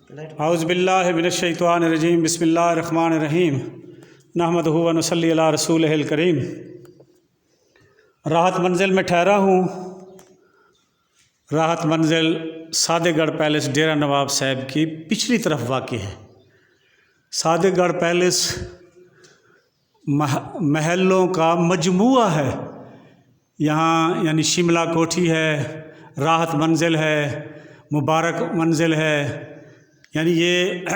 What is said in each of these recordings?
اعوذ باللہ من الشیطان الرجیم بسم اللہ الرحمن الرحیم نحمدہ و نصلی علی رسولہ الکریم۔ راحت منزل میں ٹھہرا ہوں۔ راحت منزل سادے گڑھ پیلس ڈیرہ نواب صاحب کی پچھلی طرف واقع ہے۔ سادے گڑھ پیلس محلوں کا مجموعہ ہے۔ یہاں یعنی شملہ کوٹھی ہے، راحت منزل ہے، مبارک منزل ہے، یعنی یہ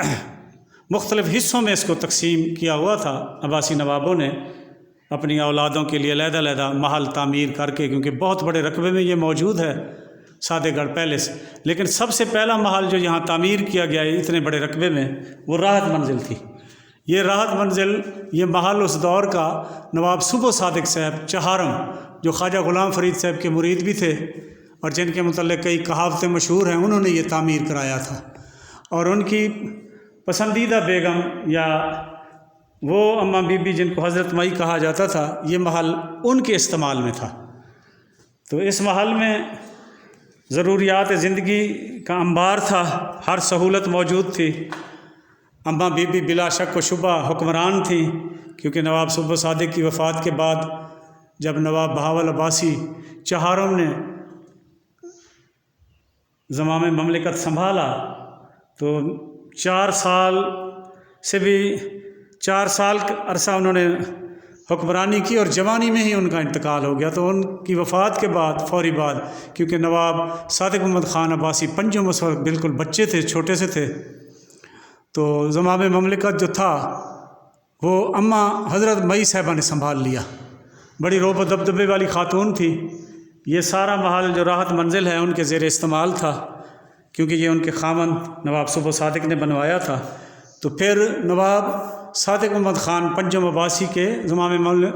مختلف حصوں میں اس کو تقسیم کیا ہوا تھا عباسی نوابوں نے اپنی اولادوں کے لیے علیحدہ علیحدہ محل تعمیر کر کے، کیونکہ بہت بڑے رقبے میں یہ موجود ہے سادے گڑھ پیلس۔ لیکن سب سے پہلا محل جو یہاں تعمیر کیا گیا ہے اتنے بڑے رقبے میں، وہ راحت منزل تھی۔ یہ راحت منزل، یہ محل اس دور کا نواب صبح صادق صاحب چہارم، جو خواجہ غلام فرید صاحب کے مرید بھی تھے اور جن کے متعلق کئی کہاوتیں مشہور ہیں، انہوں نے یہ تعمیر کرایا تھا۔ اور ان کی پسندیدہ بیگم یا وہ اماں بی بی جن کو حضرت مئی کہا جاتا تھا، یہ محل ان کے استعمال میں تھا۔ تو اس محل میں ضروریات زندگی کا انبار تھا، ہر سہولت موجود تھی۔ اماں بی بی بلا شک و شبہ حکمران تھیں، کیونکہ نواب صبح صادق کی وفات کے بعد جب نواب بہاول عباسی چہارم نے زمام مملکت سنبھالا تو 4 سال کا عرصہ انہوں نے حکمرانی کی، اور جوانی میں ہی ان کا انتقال ہو گیا۔ تو ان کی وفات کے بعد فوری بعد، کیونکہ نواب صادق محمد خان عباسی پنجم اس وقت بالکل بچے تھے، چھوٹے سے تھے، تو زمام مملکت جو تھا وہ اماں حضرت مئی صاحبہ نے سنبھال لیا۔ بڑی روب و دبدبے والی خاتون تھی۔ یہ سارا محل جو راحت منزل ہے ان کے زیر استعمال تھا، کیونکہ یہ ان کے خاوند نواب صبح صادق نے بنوایا تھا۔ تو پھر نواب صادق محمد خان پنجم عباسی کے زمام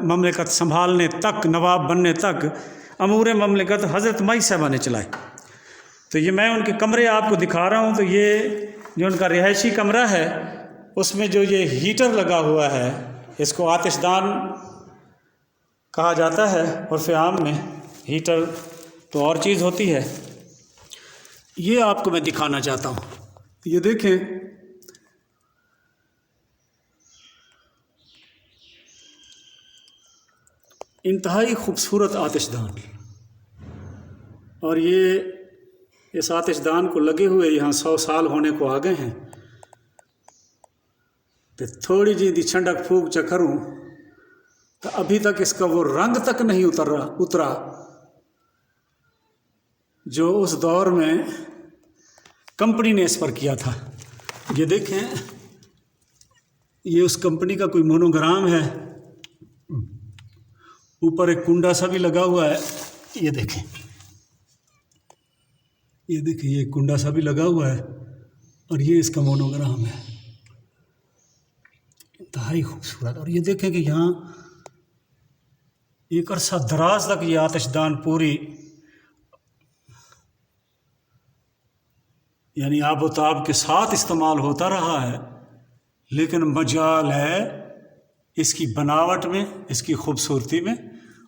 مملکت سنبھالنے تک، نواب بننے تک امور مملکت حضرت مئی صاحبہ نے چلائی۔ تو یہ میں ان کے کمرے آپ کو دکھا رہا ہوں۔ تو یہ جو ان کا رہائشی کمرہ ہے، اس میں جو یہ ہیٹر لگا ہوا ہے، اس کو آتش دان کہا جاتا ہے عرف عام میں۔ ہیٹر تو اور چیز ہوتی ہے، یہ آپ کو میں دکھانا چاہتا ہوں۔ یہ دیکھیں، انتہائی خوبصورت آتش دان، اور یہ اس آتش دان کو لگے ہوئے یہاں 100 سال ہونے کو آ گئے ہیں۔ تو تھوڑی جی دی چھنڈک پھونک چکروں تو ابھی تک اس کا وہ رنگ تک نہیں اترا جو اس دور میں کمپنی نے اس پر کیا تھا۔ یہ دیکھیں، یہ اس کمپنی کا کوئی مونوگرام ہے، اوپر ایک کنڈا سا بھی لگا ہوا ہے۔ یہ دیکھیں، یہ ایک کنڈا سا بھی لگا ہوا ہے، اور یہ اس کا مونوگرام ہے۔ انتہائی خوبصورت۔ اور یہ دیکھیں کہ یہاں ایک عرصہ دراز تک یہ آتش دان پوری یعنی آب و تاب کے ساتھ استعمال ہوتا رہا ہے، لیکن مجال ہے اس کی بناوٹ میں، اس کی خوبصورتی میں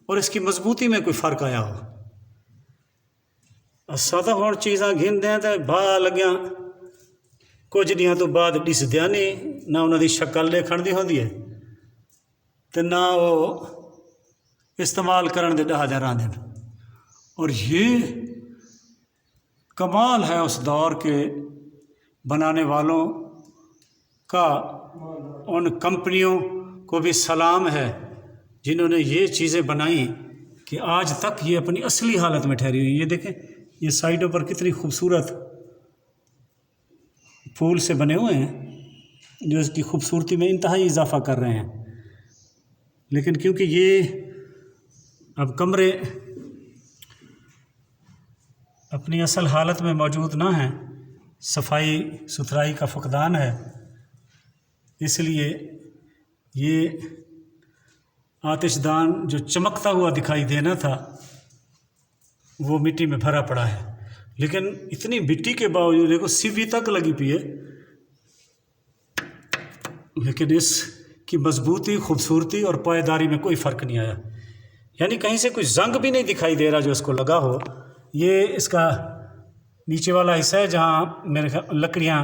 اور اس کی مضبوطی میں کوئی فرق آیا ہو۔ سادہ ہون چیزاں گھن دیں تو بھا لگیاں کچھ دیاں تو بعد ڈس دیا نہیں، نہ انہوں دی شکل دیکھن دی ہوندی ہے تو نہ وہ استعمال کرن دے ڈہا دے رہاں دیں۔ اور یہ کمال ہے اس دور کے بنانے والوں کا۔ ان کمپنیوں کو بھی سلام ہے جنہوں نے یہ چیزیں بنائیں کہ آج تک یہ اپنی اصلی حالت میں ٹھہری ہوئی۔ یہ دیکھیں، یہ سائڈوں پر کتنی خوبصورت پھول سے بنے ہوئے ہیں جو اس کی خوبصورتی میں انتہائی اضافہ کر رہے ہیں۔ لیکن کیونکہ یہ اب کمرے اپنی اصل حالت میں موجود نہ ہیں، صفائی ستھرائی کا فقدان ہے، اس لیے یہ آتش دان جو چمکتا ہوا دکھائی دینا تھا وہ مٹی میں بھرا پڑا ہے۔ لیکن اتنی مٹی کے باوجود دیکھو سیوی تک لگی پئی ہے، لیکن اس کی مضبوطی، خوبصورتی اور پائیداری میں کوئی فرق نہیں آیا۔ یعنی کہیں سے کوئی زنگ بھی نہیں دکھائی دے رہا جو اس کو لگا ہو۔ یہ اس کا نیچے والا حصہ ہے جہاں میرے لکڑیاں